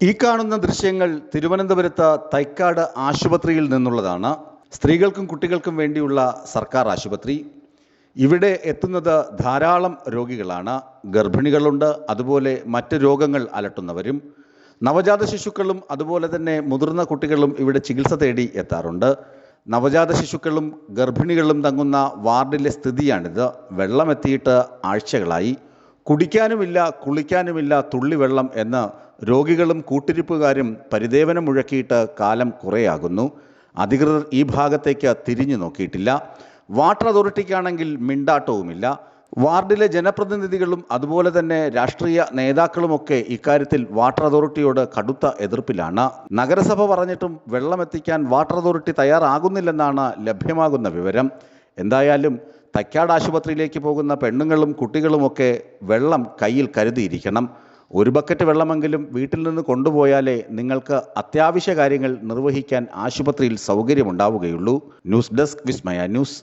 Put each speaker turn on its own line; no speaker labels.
ഈ കാണുന്ന ദൃശ്യങ്ങൾ തിരുവനന്തപുരത്ത് തൈക്കാട് ആശുപത്രിയിൽ നിന്നുള്ളതാണ്. സ്ത്രീകൾക്കും കുട്ടികൾക്കും വേണ്ടിയുള്ള സർക്കാർ ആശുപത്രി. ഇവിടെ എത്തുന്നത് ധാരാളം രോഗികളാണ്. ഗർഭിണികളുണ്ട്, അതുപോലെ മറ്റ് രോഗങ്ങൾ അലട്ടുന്നവരും. നവജാത ശിശുക്കളും അതുപോലെ തന്നെ മുതിർന്ന കുട്ടികളും ഇവിടെ ചികിത്സ തേടി എത്താറുണ്ട്. നവജാത ശിശുക്കളും ഗർഭിണികളും തങ്ങുന്ന വാർഡിലെ സ്ഥിതിയാണിത്. വെള്ളം എത്തിയിട്ട് ആഴ്ചകളായി. കുടിക്കാനുമില്ല, കുളിക്കാനുമില്ല തുള്ളിവെള്ളം എന്ന് രോഗികളും കൂട്ടിരിപ്പുകാരും പരിദേവനം മുഴക്കിയിട്ട് കാലം കുറേയാകുന്നു. അധികൃതർ ഈ ഭാഗത്തേക്ക് തിരിഞ്ഞു നോക്കിയിട്ടില്ല. വാട്ടർ അതോറിറ്റിക്കാണെങ്കിൽ മിണ്ടാട്ടവുമില്ല. വാർഡിലെ ജനപ്രതിനിധികളും അതുപോലെ തന്നെ രാഷ്ട്രീയ നേതാക്കളുമൊക്കെ ഇക്കാര്യത്തിൽ വാട്ടർ അതോറിറ്റിയോട് കടുത്ത എതിർപ്പിലാണ്. നഗരസഭ പറഞ്ഞിട്ടും വെള്ളമെത്തിക്കാൻ വാട്ടർ അതോറിറ്റി തയ്യാറാകുന്നില്ലെന്നാണ് ലഭ്യമാകുന്ന വിവരം. എന്തായാലും തൈക്കാട് ആശുപത്രിയിലേക്ക് പോകുന്ന പെണ്ണുങ്ങളും കുട്ടികളുമൊക്കെ വെള്ളം കയ്യിൽ കരുതിയിരിക്കണം. ഒരു ബക്കറ്റ് വെള്ളമെങ്കിലും വീട്ടിൽ നിന്ന് കൊണ്ടുപോയാലേ നിങ്ങൾക്ക് അത്യാവശ്യ കാര്യങ്ങൾ നിർവഹിക്കാൻ ആശുപത്രിയിൽ സൗകര്യമുണ്ടാവുകയുള്ളൂ. ന്യൂസ് ഡെസ്ക് വിസ്മയ ന്യൂസ്.